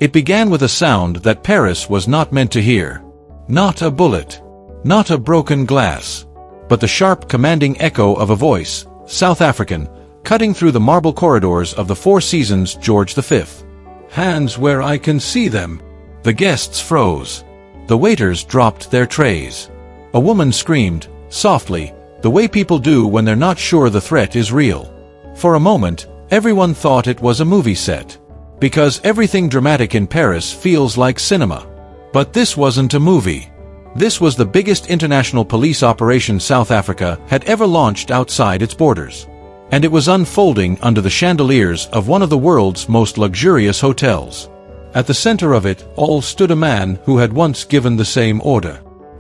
It began with a sound that Paris was not meant to hear. Not a bullet. Not a broken glass. But the sharp, commanding echo of a voice, South African, cutting through the marble corridors of the Four Seasons George V. "Hands where I can see them." The guests froze. The waiters dropped their trays. A woman screamed, softly, the way people do when they're not sure the threat is real. For a moment, everyone thought it was a movie set. Because everything dramatic in Paris feels like cinema. But this wasn't a movie. This was the biggest international police operation South Africa had ever launched outside its borders. And it was unfolding under the chandeliers of one of the world's most luxurious hotels. At the center of it all stood a man who had once given the same order.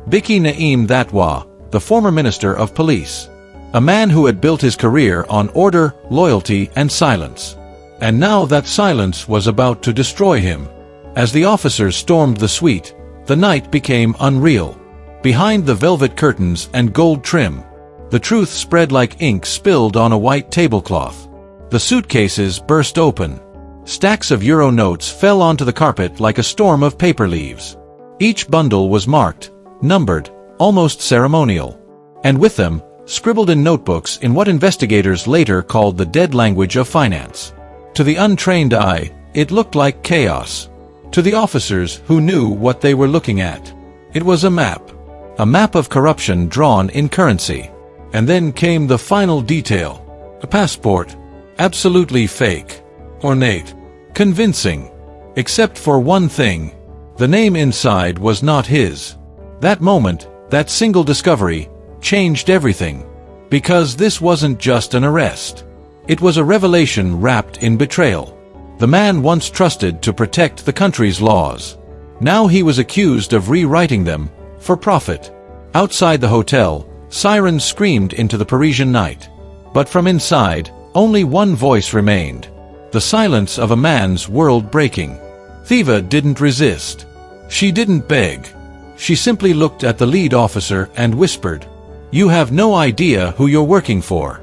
Nathi Mthethwa, the former Minister of Police. A man who had built his career on order, loyalty, and silence. And now that silence was about to destroy him. As the officers stormed the suite, the night became unreal. Behind the velvet curtains and gold trim, the truth spread like ink spilled on a white tablecloth. The suitcases burst open. Stacks of euro notes fell onto the carpet like a storm of paper leaves. Each bundle was marked, numbered, almost ceremonial. And with them, scribbled in notebooks in what investigators later called the dead language of finance. To the untrained eye, it looked like chaos. To the officers who knew what they were looking at, it was a map. A map of corruption drawn in currency. And then came the final detail. A passport. Absolutely fake. Ornate. Convincing. Except for one thing. The name inside was not his. That moment, that single discovery, changed everything. Because this wasn't just an arrest. It was a revelation wrapped in betrayal. The man once trusted to protect the country's laws. Now he was accused of rewriting them, for profit. Outside the hotel, sirens screamed into the Parisian night. But from inside, only one voice remained. The silence of a man's world breaking. Thiva didn't resist. She didn't beg. She simply looked at the lead officer and whispered, "You have no idea who you're working for."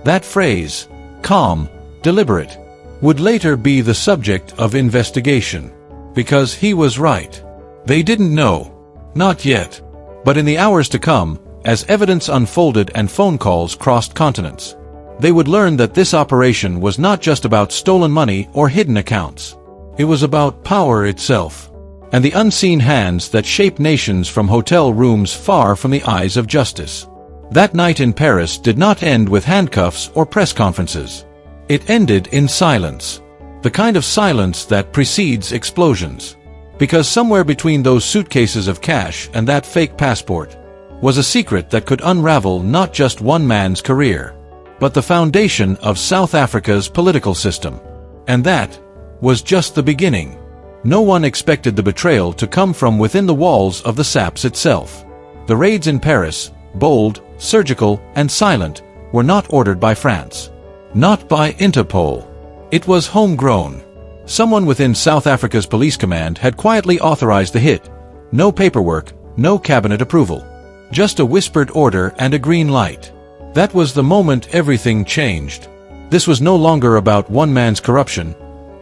That phrase, calm, deliberate, would later be the subject of investigation. Because he was right. They didn't know. Not yet. But in the hours to come, as evidence unfolded and phone calls crossed continents, they would learn that this operation was not just about stolen money or hidden accounts. It was about power itself. And the unseen hands that shape nations from hotel rooms far from the eyes of justice. That night in Paris did not end with handcuffs or press conferences. It ended in silence. The kind of silence that precedes explosions. Because somewhere between those suitcases of cash and that fake passport was a secret that could unravel not just one man's career, but the foundation of South Africa's political system. And that was just the beginning. No one expected the betrayal to come from within the walls of the SAPS itself. The raids in Paris, bold, surgical, and silent, were not ordered by France. Not by Interpol. It was homegrown. Someone within South Africa's police command had quietly authorized the hit. No paperwork, no cabinet approval. Just a whispered order and a green light. That was the moment everything changed. This was no longer about one man's corruption.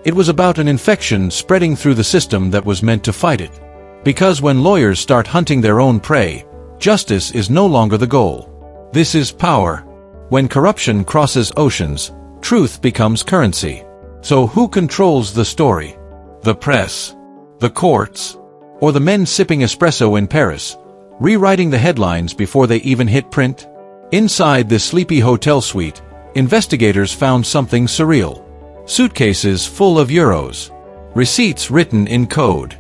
It was about an infection spreading through the system that was meant to fight it. Because when lawyers start hunting their own prey, justice is no longer the goal. This is power. When corruption crosses oceans, truth becomes currency. So who controls the story? The press? The courts? Or the men sipping espresso in Paris, rewriting the headlines before they even hit print? Inside this sleepy hotel suite, investigators found something surreal. Suitcases full of euros. Receipts written in code.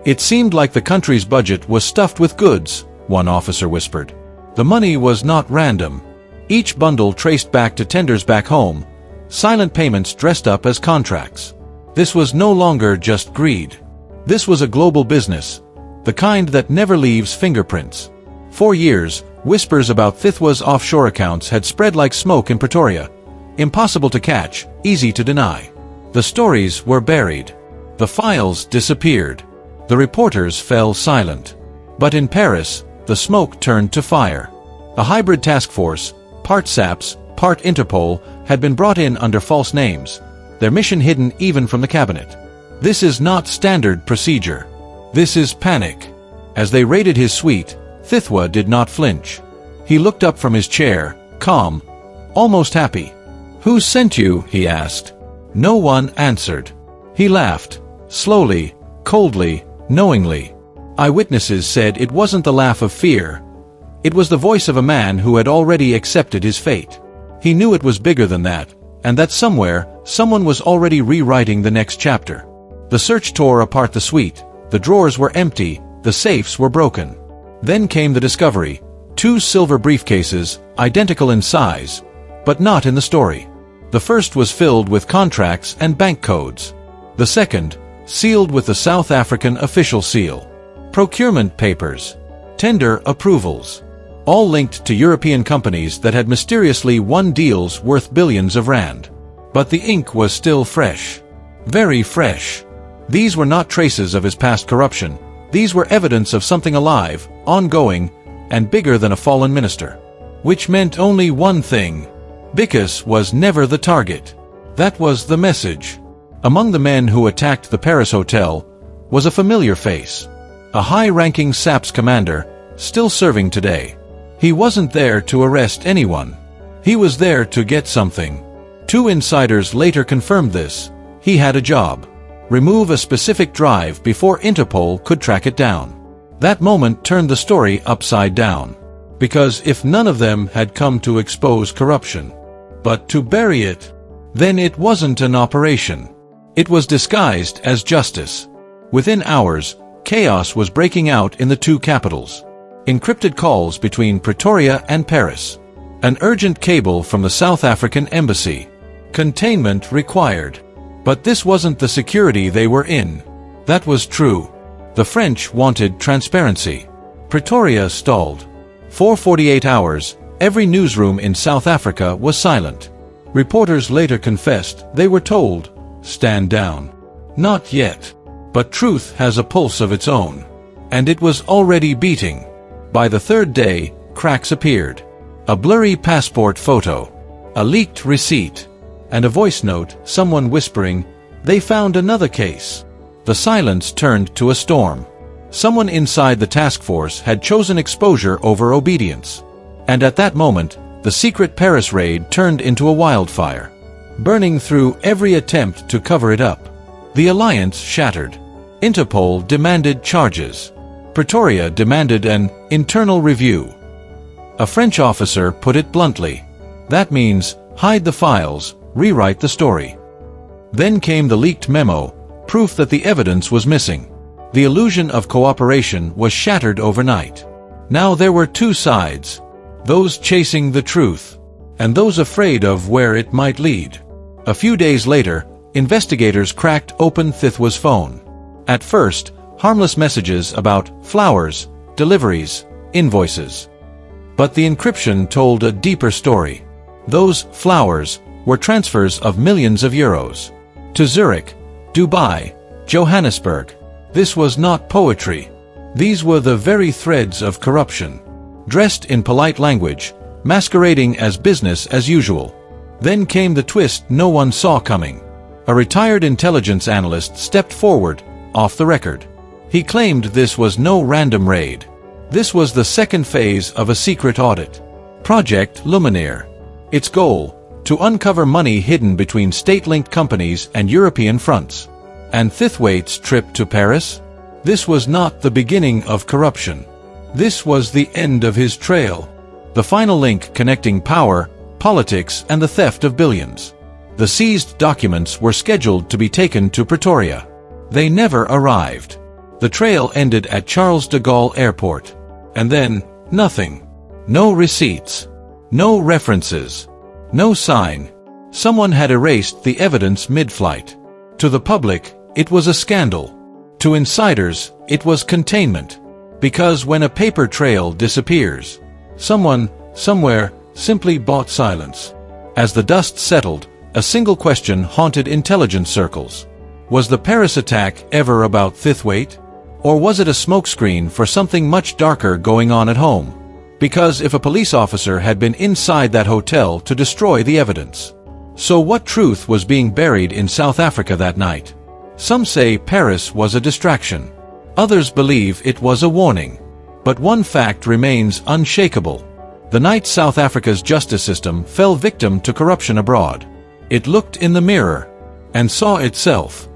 It seemed like the country's budget was stuffed with goods, one officer whispered. The money was not random. Each bundle traced back to tenders back home, silent payments dressed up as contracts. This was no longer just greed. This was a global business, the kind that never leaves fingerprints. For years, whispers about Mthethwa's offshore accounts had spread like smoke in Pretoria. Impossible to catch, easy to deny. The stories were buried. The files disappeared. The reporters fell silent. But in Paris, the smoke turned to fire. A hybrid task force, part SAPS, part Interpol, had been brought in under false names, their mission hidden even from the cabinet. This is not standard procedure. This is panic. As they raided his suite, Mthethwa did not flinch. He looked up from his chair, calm, almost happy. "Who sent you?" he asked. No one answered. He laughed, slowly, coldly, knowingly. Eyewitnesses said it wasn't the laugh of fear. It was the voice of a man who had already accepted his fate. He knew it was bigger than that, and that somewhere, someone was already rewriting the next chapter. The search tore apart the suite. The drawers were empty, the safes were broken. Then came the discovery: 2 silver briefcases, identical in size, but not in the story. The first was filled with contracts and bank codes. The second, sealed with the South African official seal. Procurement papers. Tender approvals. All linked to European companies that had mysteriously won deals worth billions of rand. But the ink was still fresh. Very fresh. These were not traces of his past corruption. These were evidence of something alive, ongoing, and bigger than a fallen minister. Which meant only one thing. Bickus was never the target. That was the message. Among the men who attacked the Paris hotel was a familiar face. A high-ranking SAPS commander, still serving today. He wasn't there to arrest anyone. He was there to get something. 2 insiders later confirmed this. He had a job. Remove a specific drive before Interpol could track it down. That moment turned the story upside down. Because if none of them had come to expose corruption, but to bury it, then it wasn't an operation. It was disguised as justice. Within hours, chaos was breaking out in the 2 capitals. Encrypted calls between Pretoria and Paris. An urgent cable from the South African embassy. Containment required. But this wasn't the security they were in. That was true. The French wanted transparency. Pretoria stalled. For 48 hours, every newsroom in South Africa was silent. Reporters later confessed they were told, "Stand down." Not yet. But truth has a pulse of its own. And it was already beating. By the 3rd day, cracks appeared. A blurry passport photo. A leaked receipt. And a voice note, someone whispering, "They found another case." The silence turned to a storm. Someone inside the task force had chosen exposure over obedience. And at that moment, the secret Paris raid turned into a wildfire, burning through every attempt to cover it up. The alliance shattered. Interpol demanded charges. Pretoria demanded an internal review. A French officer put it bluntly. That means, hide the files, rewrite the story. Then came the leaked memo, proof that the evidence was missing. The illusion of cooperation was shattered overnight. Now there were 2 sides. Those chasing the truth, and those afraid of where it might lead. A few days later, investigators cracked open Mthethwa's phone. At first, harmless messages about flowers, deliveries, invoices. But the encryption told a deeper story. Those flowers were transfers of millions of euros. To Zurich, Dubai, Johannesburg. This was not poetry. These were the very threads of corruption. Dressed in polite language, masquerading as business as usual. Then came the twist no one saw coming. A retired intelligence analyst stepped forward, off the record. He claimed this was no random raid. This was the second phase of a secret audit. Project Lumineer. Its goal, to uncover money hidden between state-linked companies and European fronts. And Mthethwa's trip to Paris? This was not the beginning of corruption. This was the end of his trail. The final link connecting power, politics, and the theft of billions. The seized documents were scheduled to be taken to Pretoria. They never arrived. The trail ended at Charles de Gaulle Airport. And then, nothing. No receipts. No references. No sign. Someone had erased the evidence mid-flight. To the public, it was a scandal. To insiders, it was containment. Because when a paper trail disappears, someone, somewhere, simply bought silence. As the dust settled, a single question haunted intelligence circles. Was the Paris attack ever about Mthethwa? Or was it a smokescreen for something much darker going on at home? Because if a police officer had been inside that hotel to destroy the evidence. So what truth was being buried in South Africa that night? Some say Paris was a distraction. Others believe it was a warning. But one fact remains unshakable. The night South Africa's justice system fell victim to corruption abroad, it looked in the mirror and saw itself